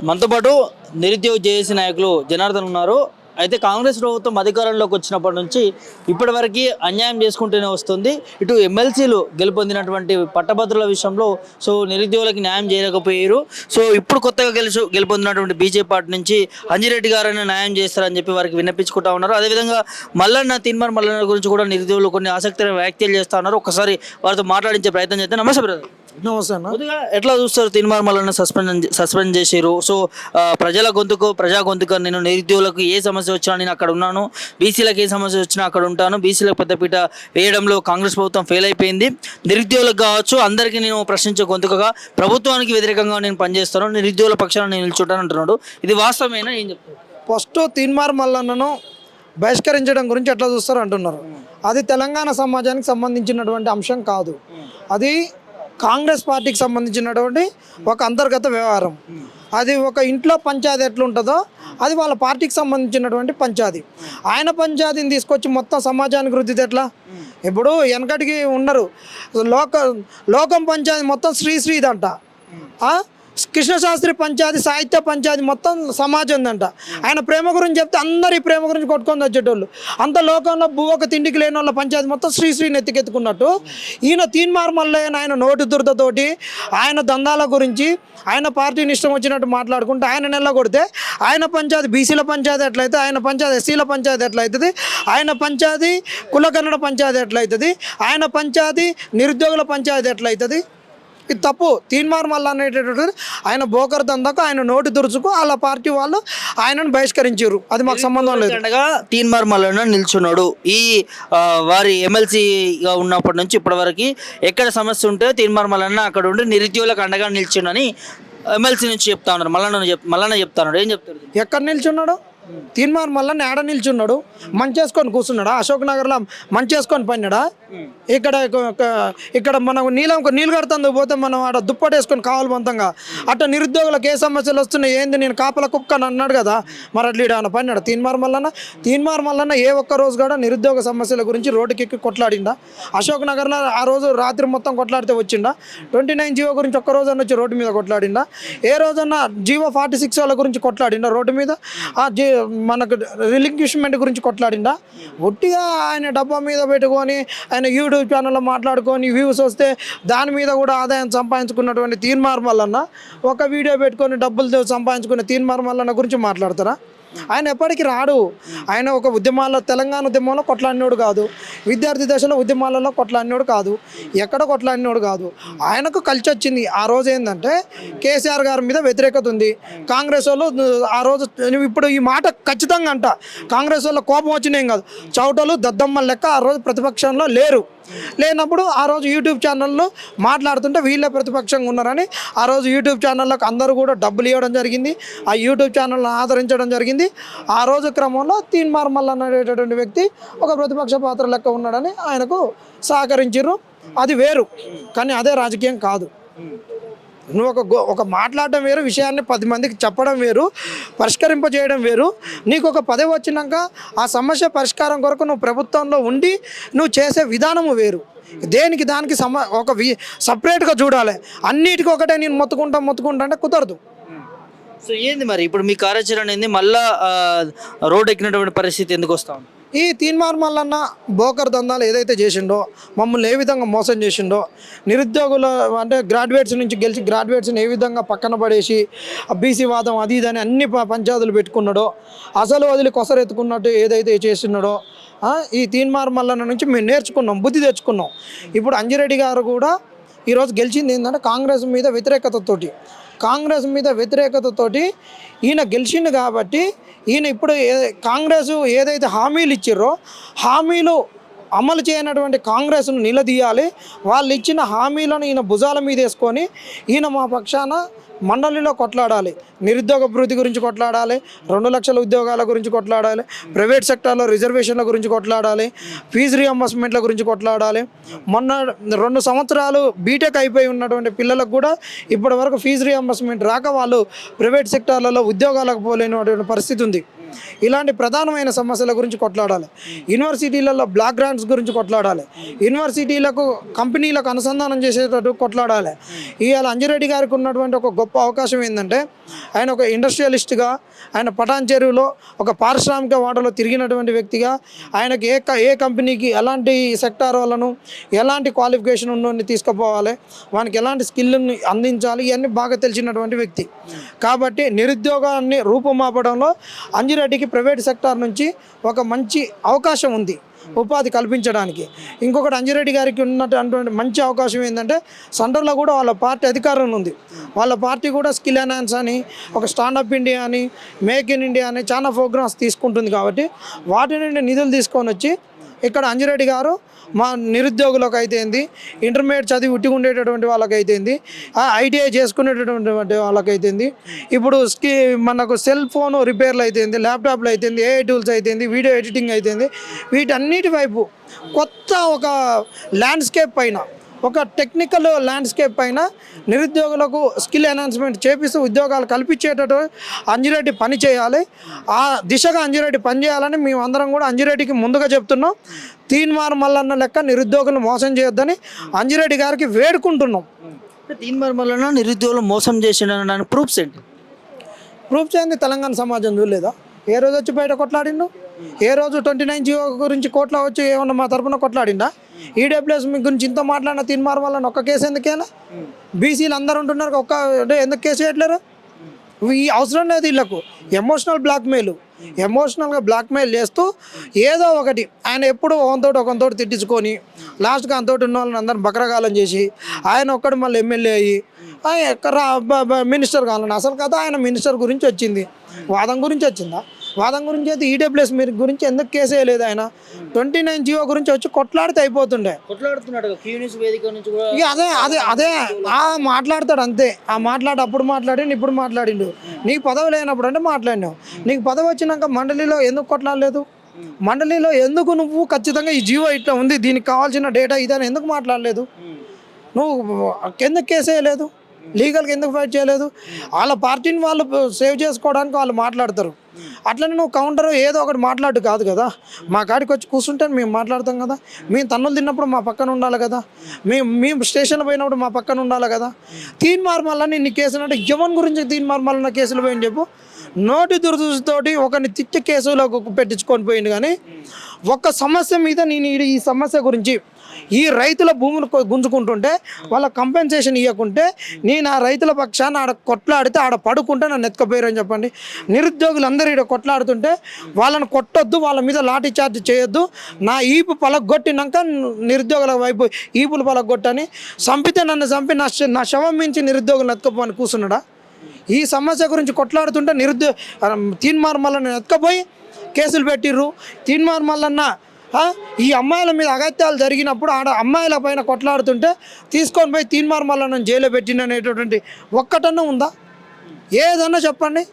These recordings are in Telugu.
మనతో పాటు నిరుద్యోగ జేఏసీ నాయకులు జనార్దన్ ఉన్నారు. అయితే కాంగ్రెస్ ప్రభుత్వం అధికారంలోకి వచ్చినప్పటి నుంచి ఇప్పటి వరకు అన్యాయం చేసుకుంటూనే వస్తుంది. ఇటు ఎమ్మెల్సీలు గెలుపొందినటువంటి పట్టభద్రుల విషయంలో నిరుద్యోగులకు న్యాయం చేయలేకపోయారు. ఇప్పుడు కొత్తగా గెలుపొందినటువంటి బీజేపీ పార్టీ నుంచి అంజిరెడ్డి గారైనా న్యాయం చేస్తారని చెప్పి వారికి విన్నపించుకుంటా ఉన్నారు. అదేవిధంగా తీన్మార్ మల్లన్న గురించి కూడా నిరుద్యోగులు కొన్ని ఆసక్తికర వ్యాఖ్యలు చేస్తా ఉన్నారు. ఒకసారి వారితో మాట్లాడించే ప్రయత్నం చేస్తే. నమస్తే బ్రదర్. నమస్తే అన్న. కొద్దిగా ఎట్లా చూస్తారు తీన్మార్ మల్లన్న సస్పెండ్ చేశారు. ప్రజా గొంతుకు నేను నిరుద్యోగులకు ఏ సమస్య వచ్చినా నేను అక్కడ ఉన్నాను, బీసీలకు ఏ సమస్య వచ్చినా అక్కడ ఉంటాను, బీసీలకు పెద్దపీట వేయడంలో కాంగ్రెస్ ప్రభుత్వం ఫెయిల్ అయిపోయింది, నిరుద్యోగులకు కావచ్చు అందరికీ నేను ప్రశ్నించే గొంతుకగా ప్రభుత్వానికి వ్యతిరేకంగా నేను పనిచేస్తాను, నిరుద్యోగుల పక్షాన నేను నిల్చుంటాను అంటున్నాడు. ఇది వాస్తవమేనా ఏం చెప్తారు? ఫస్ట్ తీన్మార్ మల్లన్నను బహిష్కరించడం గురించి ఎట్లా చూస్తారు అంటున్నారు. అది తెలంగాణ సమాజానికి సంబంధించినటువంటి అంశం కాదు. అది కాంగ్రెస్ పార్టీకి సంబంధించినటువంటి ఒక అంతర్గత వ్యవహారం. అది ఒక ఇంట్లో పంచాయతీ ఎట్లుంటుందో అది వాళ్ళ పార్టీకి సంబంధించినటువంటి పంచాయతీ. ఆయన పంచాయతీని తీసుకొచ్చి మొత్తం సమాజానికి రుద్దితే ఎట్లా? ఇప్పుడు వెనకటికి ఉన్నారు లోకం పంచాయతీ మొత్తం శ్రీదంట, కృష్ణశాస్త్రి పంచాయతీ, సాహిత్య పంచాయతీ మొత్తం సమాజం అంట. ఆయన ప్రేమ గురించి చెప్తే అందరు ఈ ప్రేమ గురించి కొట్టుకొని వచ్చేటోళ్ళు. అంత లోకంలో ఒక తిండికి లేని వాళ్ళ పంచాయతీ మొత్తం శ్రీని ఎత్తికెత్తుకున్నట్టు ఈయన తీన్మార్ మల్లయ్య ఆయన నోటి దురదతోటి ఆయన దందాల గురించి ఆయన పార్టీని ఇష్టం వచ్చినట్టు మాట్లాడుకుంటే ఆయన నెల కొడితే ఆయన పంచాయతీ బీసీల పంచాయతీ ఎట్లయితే, ఆయన పంచాయతీ ఎస్సీల పంచాయతీ ఎట్లయితుంది, ఆయన పంచాయతీ కుల కన్నడ పంచాయతీ ఎట్లయితుంది, ఆయన పంచాయతీ నిరుద్యోగుల పంచాయతీ ఎట్లయితుంది? ఇది తప్పు. తీన్మార్ మల్లన్న అనేటటువంటి ఆయన బోకర్ దందాకు ఆయన నోటి దురుచుకు వాళ్ళ పార్టీ వాళ్ళు ఆయనను బహిష్కరించారు. అది మాకు సంబంధం లేదు. తీన్మార్ మల్లన్న నిల్చున్నాడు. ఈ వారి ఎమ్మెల్సీగా ఉన్నప్పటి నుంచి ఇప్పటి వరకు ఎక్కడ సమస్య ఉంటే తీన్మార్ మల్లన్న అక్కడ ఉండి నిరుద్యోగులకు అండగా నిల్చుండని ఎమ్మెల్సీ నుంచి చెప్తా ఉన్నారు. మల్లన్న చెప్తాడు. ఏం చెప్తాడు? ఎక్కడ నిల్చున్నాడు? తీన్మార్ మల్లన్న ఏడ నిల్చున్నాడు? మంచేసుకొని కూర్చున్నాడా? అశోక్ నగర్లో మంచేసుకొని పన్నాడా? ఇక్కడ మనం నీళ్ళు కడుతుంది పోతే మనం ఆడ దుప్పటేసుకొని కావాలి బంతంగా అట్లా నిరుద్యోగులకు ఏ సమస్యలు వస్తున్నాయి ఏంది నేను కాపల కుక్క అని అన్నాడు కదా. మరి అట్లా ఆయన పన్నాడు తీన్మార్ మల్లన్న ఏ ఒక్క రోజు కూడా నిరుద్యోగ సమస్యల గురించి రోడ్డుకి ఎక్కి కొట్లాడిండా? అశోక్ నగర్లో ఆ రోజు రాత్రి మొత్తం కొట్లాడితే వచ్చిండా? 29 జీవో గురించి ఒక్క రోజన్నా వచ్చి రోడ్డు మీద కొట్లాడిండా? ఏ రోజన్నా జీవో 46 వాళ్ళ గురించి కొట్లాడిండా రోడ్డు మీద? మనకు రిలింక్విష్మెంట్ గురించి కొట్లాడిండా? ఒట్టిగా ఆయన డబ్బా మీద పెట్టుకొని ఆయన యూట్యూబ్ ఛానల్లో మాట్లాడుకొని వ్యూస్ వస్తే దాని మీద కూడా ఆదాయం సంపాదించుకున్నటువంటి తీన్మార్ మల్లన్న ఒక వీడియో పెట్టుకొని డబ్బులు సంపాదించుకునే తీన్మార్ మల్లన్న గురించి మాట్లాడతారా? ఆయన ఎప్పటికీ రాడు. ఆయన ఒక ఉద్యమాల్లో తెలంగాణ ఉద్యమంలో కొట్లాడినోడు కాదు, విద్యార్థి దశలో ఉద్యమాలలో కొట్లాడినోడు కాదు, ఎక్కడ కొట్లాడినోడు కాదు. ఆయనకు కలిసి వచ్చింది ఆ రోజు ఏంటంటే కేసీఆర్ గారి మీద వ్యతిరేకత ఉంది. కాంగ్రెస్ వాళ్ళు ఆ రోజు ఇప్పుడు ఈ మాట ఖచ్చితంగా అంట కాంగ్రెస్ వాళ్ళ కోపం వచ్చినాం కాదు, చౌటలు దద్దమ్మల లెక్క ఆ రోజు ప్రతిపక్షంలో లేనప్పుడు ఆ రోజు యూట్యూబ్ ఛానల్లో మాట్లాడుతుంటే వీళ్ళే ప్రతిపక్షంగా ఉన్నారని ఆ రోజు యూట్యూబ్ ఛానళ్ళకు అందరూ కూడా డబ్బులు ఇవ్వడం జరిగింది, ఆ యూట్యూబ్ ఛానల్ని ఆదరించడం జరిగింది. ఆ రోజు క్రమంలో తీన్మార్ మల్లన్న అనేటటువంటి వ్యక్తి ఒక ప్రతిపక్ష పాత్ర లెక్క ఉన్నాడని ఆయనకు సహకరించారు. అది వేరు, కానీ అదే రాజకీయం కాదు. నువ్వు ఒక మాట్లాడడం వేరు, విషయాన్ని 10 మందికి చెప్పడం వేరు, పరిష్కరింపజేయడం వేరు. నీకు ఒక పదవి వచ్చినాక ఆ సమస్య పరిష్కారం కొరకు నువ్వు ప్రభుత్వంలో ఉండి నువ్వు చేసే విధానము వేరు. దేనికి దానికి ఒక సపరేట్గా చూడాలి. అన్నిటికీ ఒకటే నేను మొత్తుకుంటా అంటే కుదరదు. ఏంది మరి ఇప్పుడు మీ కార్యాచరణ ఏంది? మళ్ళా రోడ్ ఎక్కినటువంటి పరిస్థితి ఎందుకు వస్తాం? ఈ తీన్మార్ మల్లన్న బోకర్ దందాలు ఏదైతే చేసిండో, మమ్మల్ని ఏ విధంగా మోసం చేసిండో, నిరుద్యోగుల అంటే గ్రాడ్యుయేట్స్ నుంచి గెలిచి గ్రాడ్యుయేట్స్ని ఏ విధంగా పక్కన పడేసి బీసీ వాదం అది ఇదని అన్ని పంచాయతీలు పెట్టుకున్నాడో, అసలు వదిలి కొసరెత్తుకున్నట్టు ఏదైతే చేస్తున్నాడో ఈ తీన్మార్ మల్లన్న నుంచి మేము నేర్చుకున్నాం, బుద్ధి తెచ్చుకున్నాం. ఇప్పుడు అంజిరెడ్డి గారు కూడా ఈరోజు గెలిచింది ఏంటంటే కాంగ్రెస్ మీద వ్యతిరేకతతోటి ఈయన గెలిచిండు. కాబట్టి ఈయన ఇప్పుడు కాంగ్రెస్ ఏదైతే హామీలు ఇచ్చిర్రో హామీలు అమలు చేయనటువంటి కాంగ్రెస్ను నిలదీయాలి. వాళ్ళు ఇచ్చిన హామీలను ఈయన భుజాల మీద వేసుకొని ఈయన మా పక్షాన మండలిలో కొట్లాడాలి. నిరుద్యోగ అభివృద్ధి గురించి కొట్లాడాలి, 2 లక్షల ఉద్యోగాల గురించి కొట్లాడాలి, ప్రైవేట్ సెక్టార్లో రిజర్వేషన్ల గురించి కొట్లాడాలి, ఫీజు రీఎంబర్స్మెంట్ల గురించి కొట్లాడాలి. మొన్న 2 సంవత్సరాలు బీటెక్ అయిపోయి ఉన్నటువంటి పిల్లలకు కూడా ఇప్పటి వరకు ఫీజు రీఎంబర్స్మెంట్ రాక వాళ్ళు ప్రైవేట్ సెక్టార్లలో ఉద్యోగాలకు పోలేనటువంటి పరిస్థితి ఉంది. ఇలాంటి ప్రధానమైన సమస్యల గురించి కొట్లాడాలి. యూనివర్సిటీలలో బ్లాక్ గ్రాంట్స్ గురించి కొట్లాడాలి. యూనివర్సిటీలకు కంపెనీలకు అనుసంధానం చేసేటట్టు కొట్లాడాలి. ఇవాళ అంజిరెడ్డి గారికి ఉన్నటువంటి ఒక గొప్ప అవకాశం ఏంటంటే ఆయన ఒక ఇండస్ట్రియలిస్ట్గా, ఆయన పటాన్ చెరువులో ఒక పారిశ్రామిక వాడలో తిరిగినటువంటి వ్యక్తిగా, ఆయనకి ఏ కంపెనీకి ఎలాంటి సెక్టార్ వాళ్ళను ఎలాంటి క్వాలిఫికేషన్ ఉన్నోని తీసుకుపోవాలి, వానికి ఎలాంటి స్కిల్ని అందించాలి, ఇవన్నీ బాగా తెలిసినటువంటి వ్యక్తి. కాబట్టి నిరుద్యోగాన్ని రూపుమాపడంలో అంజిరెడ్డికి ప్రైవేట్ సెక్టార్ నుంచి ఒక మంచి అవకాశం ఉంది ఉపాధి కల్పించడానికి. ఇంకొకటి అంజిరెడ్డి గారికి ఉన్నటువంటి మంచి అవకాశం ఏంటంటే సెంటర్లో కూడా వాళ్ళ పార్టీ అధికారం ఉంది. వాళ్ళ పార్టీ కూడా స్కిల్ ఎన్హాన్స్ అని, ఒక స్టాండప్ ఇండియా అని, మేక్ ఇన్ ఇండియా అని చాలా ప్రోగ్రామ్స్ తీసుకుంటుంది. కాబట్టి వాటి నుండి నిధులు తీసుకొని వచ్చి ఇక్కడ అంజిరెడ్డి గారు మా నిరుద్యోగులకు అయితేంది, ఇంటర్మీడియట్ చదివి ఉట్టి ఉండేటటువంటి వాళ్ళకైతేంది, ఐటీఐ చేసుకునేటటువంటి వాళ్ళకైతేంది, ఇప్పుడు మనకు సెల్ ఫోన్ రిపేర్లు అయితేంది, ల్యాప్టాప్లు అయితేంది, ఏఐ టూల్స్ అయితేంది, వీడియో ఎడిటింగ్ అయితేంది, వీటన్నిటి వైపు కొత్త ఒక ల్యాండ్స్కేప్ పైన, ఒక టెక్నికల్ ల్యాండ్స్కేప్ పైన నిరుద్యోగులకు స్కిల్ ఎన్హాన్స్మెంట్ చేపిస్తూ ఉద్యోగాలు కల్పించేటట్టు అంజిరెడ్డి పని చేయాలి. ఆ దిశగా అంజిరెడ్డి పని చేయాలని మేము అందరం కూడా అంజిరెడ్డికి ముందుగా చెప్తున్నాం. తీన్మార్ మల్లన్న లెక్క నిరుద్యోగులను మోసం చేయొద్దని అంజిరెడ్డి గారికి వేడుకుంటున్నాం. తీన్మార్ మల్లన్న నిరుద్యోగులు మోసం చేసిండడానికి ప్రూఫ్స్ ఏంటి? ప్రూఫ్ చేయండి. తెలంగాణ సమాజం చూడలేదా? ఏ రోజు వచ్చి బయట కొట్లాడిండు? ఏ రోజు 29 జీవో గురించి కోర్టులో వచ్చి ఏమన్నా మా తరఫున కొట్లాడిండా? ఈడబ్ల్యూఎస్ మీ గురించి ఇంత మాట్లాడిన తీన్మార్ వల్ల ఒక్క కేసు ఎందుకేలా? బీసీలు అందరూ ఉంటున్నారు, ఒక్క ఎందుకు కేసు చేయట్లేరు? ఈ అవసరం లేదు వీళ్ళకు. ఎమోషనల్గా బ్లాక్మెయిల్ చేస్తూ ఏదో ఒకటి ఆయన ఎప్పుడు ఒకంతోటి తిట్టించుకొని లాస్ట్గా అంతోటి ఉన్న వాళ్ళని అందరిని బకరగాలం చేసి ఆయన ఒక్కడు మళ్ళీ ఎమ్మెల్యే అయ్యి మినిస్టర్ కావాలని. అసలు కదా ఆయన మినిస్టర్ గురించి వచ్చింది, వాదం గురించి వచ్చిందా? వాదం గురించి అయితే ఈడబ్ల్యూఎస్ మీరు గురించి ఎందుకు కేసు వేయలేదు? ఆయన 29 జీవో గురించి వచ్చి కొట్లాడితే అయిపోతుండే. ఇక అదే మాట్లాడతాడు అంతే. అప్పుడు మాట్లాడి ఇప్పుడు మాట్లాడిండు. నీకు పదవి లేనప్పుడు అంటే మాట్లాడినావు. నీకు పదవి వచ్చినాక మండలిలో ఎందుకు కొట్లాడలేదు? మండలిలో ఎందుకు నువ్వు ఖచ్చితంగా ఈ జీవో ఇట్లా ఉంది, దీనికి కావాల్సిన డేటా ఇదని ఎందుకు మాట్లాడలేదు? నువ్వు ఎందుకు కేసు వేయలేదు? లీగల్గా ఎందుకు ఫైట్ చేయలేదు? వాళ్ళ పార్టీని వాళ్ళు సేవ్ చేసుకోవడానికి వాళ్ళు మాట్లాడతారు. అట్లనే నువ్వు కౌంటర్ ఏదో ఒకటి మాట్లాడు కాదు కదా. మా కాడికి వచ్చి కూర్చుంటే మేము మాట్లాడతాం కదా. మేము తన్నులు తిన్నప్పుడు మా పక్కన ఉండాలి కదా. మేము స్టేషన్లో పోయినప్పుడు మా పక్కన ఉండాలి కదా. తీన్మార్ మల్లన్న ఇన్ని కేసులు అంటే ఎవరి గురించి తీన్మార్ మల్లన్న కేసులు పోయింది చెప్పు? నోటి దురదృష్టితోటి ఒకరిని తిట్టి కేసులో పెట్టించుకొని పోయింది. కానీ ఒక్క సమస్య మీద నేను ఈ సమస్య గురించి ఈ రైతుల భూములు గుంజుకుంటుంటే వాళ్ళ కంపెన్సేషన్ ఇవ్వకుంటే నేను ఆ రైతుల పక్షాన ఆడ కొట్లాడితే ఆడ పడుకుంటే నన్ను ఎత్తుకపోయారని చెప్పండి. నిరుద్యోగులందరూ ఇక్కడ కొట్లాడుతుంటే వాళ్ళని కొట్టొద్దు, వాళ్ళ మీద లాఠీ చార్జ్ చేయొద్దు, నా ఈపు పలగొట్టినాక నిరుద్యోగుల వైపు ఈపులు పలగొట్టని, చంపితే నన్ను చంపి నా శవం మించి నిరుద్యోగులను ఎత్తుకపోని కూర్చున్నాడా? ఈ సమస్య గురించి కొట్లాడుతుంటే తీన్మార్ మల్లన్న ఎత్తుకపోయి కేసులు పెట్టిర్రు. తీన్మార్ మల్లన్న ఈ అమ్మాయిల మీద అగత్యాలు జరిగినప్పుడు ఆడ అమ్మాయిల పైన కొట్లాడుతుంటే తీసుకొని పోయి తీన్మార్ మల్లన్న జైల్లో పెట్టిననేటటువంటి ఒక్కటన్నా ఉందా? ఏదన్నా చెప్పండి.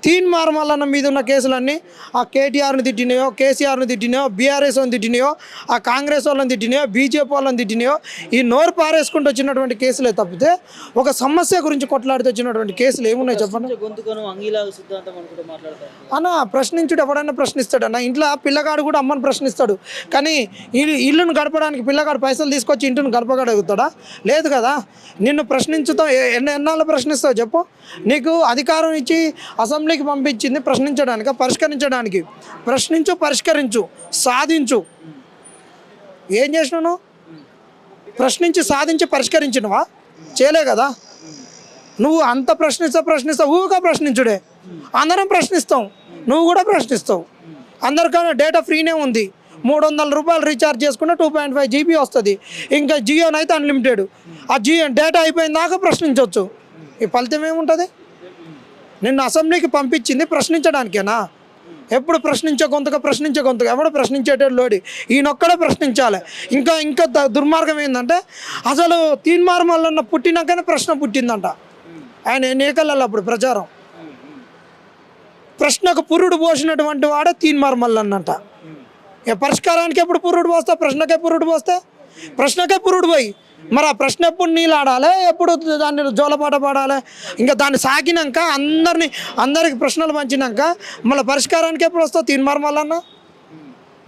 తీన్మార్ మల్లన్న మీద ఉన్న కేసులన్నీ ఆ కేటీఆర్ని తిట్టినాయో, కేసీఆర్ని తిట్టినాయో, బీఆర్ఎస్ వాళ్ళని తిట్టినాయో, ఆ కాంగ్రెస్ వాళ్ళని తిట్టినాయో, బీజేపీ వాళ్ళని తిట్టినాయో, ఈ నోరు పారేసుకుంటూ వచ్చినటువంటి కేసులే తప్పితే ఒక సమస్య గురించి కొట్లాడితే వచ్చినటువంటి కేసులు ఏమున్నాయి చెప్పండి? అన్న ప్రశ్నించుడు ఎవడన్నా ప్రశ్నిస్తాడు అన్న. ఇంట్లో పిల్లగాడు కూడా అమ్మని ప్రశ్నిస్తాడు. కానీ ఇల్లును గడపడానికి పిల్లగాడు పైసలు తీసుకొచ్చి ఇంటిని గడపగలుగుతాడా? లేదు కదా. నిన్ను ప్రశ్నించుతావు, ఎన్నాళ్ళు ప్రశ్నిస్తావు చెప్పు? నీకు అధికారం ఇచ్చి అసెంబ్లీకి పంపించింది ప్రశ్నించడానికి, పరిష్కరించడానికి. ప్రశ్నించు, పరిష్కరించు, సాధించు. ఏం చేసినావు? ప్రశ్నించి సాధించి పరిష్కరించినవా? చేయలే కదా. నువ్వు అంత ప్రశ్నిస్తావు, ఊగా ప్రశ్నించుడే. అందరం ప్రశ్నిస్తాం, నువ్వు కూడా ప్రశ్నిస్తావు. అందరికన్నా డేటా ఫ్రీనే ఉంది. 300 రూపాయలు రీఛార్జ్ చేసుకుంటే 2.5 GB వస్తుంది. ఇంకా జియోనైతే అన్లిమిటెడ్. ఆ జియో డేటా అయిపోయిన దాకా ప్రశ్నించవచ్చు. ఈ ఫలితం ఏముంటుంది? నిన్ను అసెంబ్లీకి పంపించింది ప్రశ్నించడానికేనా? ఎప్పుడు ప్రశ్నించే గొంతుగా ఎవడు ప్రశ్నించేటోడు లోడి. ఈయనొక్కడే ప్రశ్నించాలి. ఇంకా దుర్మార్గం ఏంటంటే అసలు తీన్మార్ మల్లన్న పుట్టినాకనే ప్రశ్న పుట్టిందంట. ఆయన ఎన్నికలలో అప్పుడు ప్రచారం ప్రశ్నకు పురుడు పోసినటువంటి వాడే తీన్మార్ మల్లన్న అంట. పరిష్కారానికి ఎప్పుడు పురుడు పోస్తా? ప్రశ్నకే పురుడు పోస్తే ప్రశ్నకే పురుడు పోయి మరి ఆ ప్రశ్న ఎప్పుడు నీళ్ళు ఆడాలి, ఎప్పుడు దాన్ని జోలపాట పాడాలి? ఇంకా దాన్ని సాకినాక అందరికి ప్రశ్నలు పంచినాక మళ్ళీ పరిష్కారానికి ఎప్పుడు వస్తావు? తీన్మార్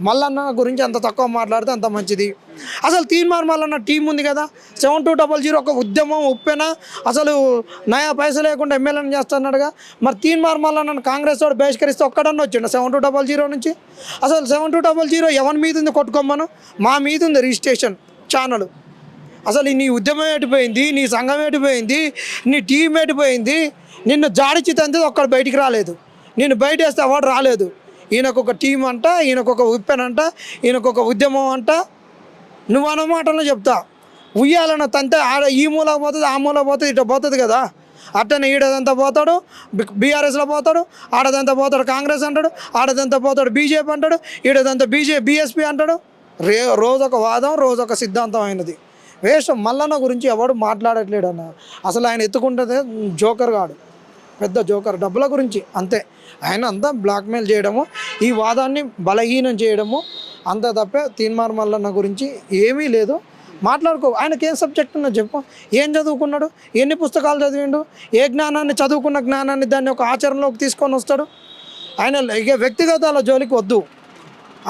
మల్లన్న గురించి అంత తక్కువ మాట్లాడితే అంత మంచిది. అసలు తీన్మార్ మల్లన్న టీం ఉంది కదా, 7200 ఒక ఉద్యమం ఉప్పెన, అసలు నయా పైసలు లేకుండా ఎమ్మెల్యేని చేస్తున్నాడుగా. మరి తీన్మార్ మల్లన్న కాంగ్రెస్ వాడు బహిష్కరిస్తే ఒక్కడన్నా వచ్చిండు 7200 నుంచి? అసలు 7200 ఎవరి మీద ఉంది కొట్టుకోమ్మను? మా మీద ఉంది రిజిస్ట్రేషన్ ఛానల్. అసలు నీ ఉద్యమం ఎటుపోయింది, నీ సంఘం ఎటుపోయింది, నీ టీం ఎటుపోయింది? నిన్ను జాడిచి తంతే ఒక్కడు బయటికి రాలేదు, నిన్ను బయట వేస్తే అవార్డు రాలేదు. ఈయనకొక టీం అంట, ఈయనకొక ఉప్పెనంట, ఈయనకొక ఉద్యమం అంట. నువ్వు అన్న మాటలో చెప్తా, ఉయ్యాలన్న తంతే ఆడ ఈ మూల పోతుంది, ఆ మూల పోతుంది, ఇట్లా పోతుంది కదా. అట్టనే ఈడదంతా పోతాడు బీఆర్ఎస్లో పోతాడు, ఆడదంతా పోతాడు కాంగ్రెస్ అంటాడు, ఆడదంతా పోతాడు బీజేపీ అంటాడు, ఈడదంతా బీఎస్పీ అంటాడు. రోజొక వాదం, రోజొక సిద్ధాంతం అయినది. వేస్ట్. మల్లన్న గురించి ఎవడు మాట్లాడట్లేడు అన్న. అసలు ఆయన ఎత్తుకుంటే జోకర్ కాడు, పెద్ద జోకర్, డబ్బుల గురించి అంతే. ఆయన అంతా బ్లాక్మెయిల్ చేయడము, ఈ వాదాన్ని బలహీనం చేయడము అంత తప్పే. తీన్మార్ మల్లన్న గురించి ఏమీ లేదు. మాట్లాడుకో. ఆయనకి ఏం సబ్జెక్ట్ ఉన్నది చెప్పు, ఏం చదువుకున్నాడు, ఎన్ని పుస్తకాలు చదివిండు, ఏ జ్ఞానాన్ని, చదువుకున్న జ్ఞానాన్ని దాన్ని ఒక ఆచరణలోకి తీసుకొని వస్తాడు. ఆయన ఇక వ్యక్తిగతాల జోలికి వద్దు.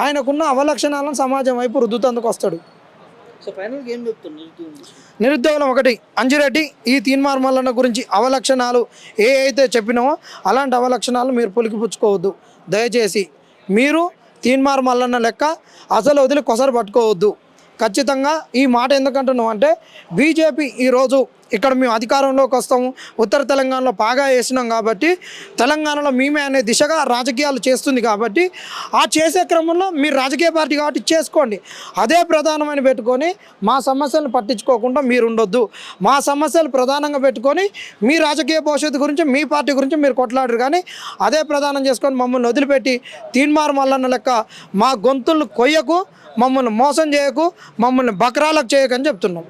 ఆయనకున్న అవలక్షణాలను సమాజం వైపు రుద్దుతందుకు వస్తాడు. సో ఫైనల్గా ఏం చెప్తాను? నిరుద్యోగులం ఒకటి, అంజిరెడ్డి ఈ తీన్మార్ మల్లన్న గురించి అవలక్షణాలు ఏ అయితే చెప్పినామో అలాంటి అవలక్షణాలు మీరు పులికిపుచ్చుకోవద్దు. దయచేసి మీరు తీన్మార్ మల్లన్న లెక్క అసలు వదిలి కొసరు పట్టుకోవద్దు. ఖచ్చితంగా ఈ మాట ఎందుకంటున్నాం అంటే, బీజేపీ ఈరోజు ఇక్కడ మేము అధికారంలోకి వస్తాము, ఉత్తర తెలంగాణలో బాగా వేసినాం కాబట్టి తెలంగాణలో మేమే అనే దిశగా రాజకీయాలు చేస్తుంది కాబట్టి, ఆ చేసే క్రమంలో మీరు రాజకీయ పార్టీ కాబట్టి చేసుకోండి. అదే ప్రధానమైన పెట్టుకొని మా సమస్యలను పట్టించుకోకుండా మీరు ఉండొద్దు. మా సమస్యలు ప్రధానంగా పెట్టుకొని మీ రాజకీయ భవిష్యత్తు గురించి, మీ పార్టీ గురించి మీరు కొట్లాడరు. కానీ అదే ప్రధానం చేసుకొని మమ్మల్ని వదిలిపెట్టి తీన్మార్ మల్లన్న లెక్క మా గొంతులను కొయ్యకు, మమ్మల్ని మోసం చేయకు, మమ్మల్ని బకరాలకు చేయకని చెప్తున్నాం.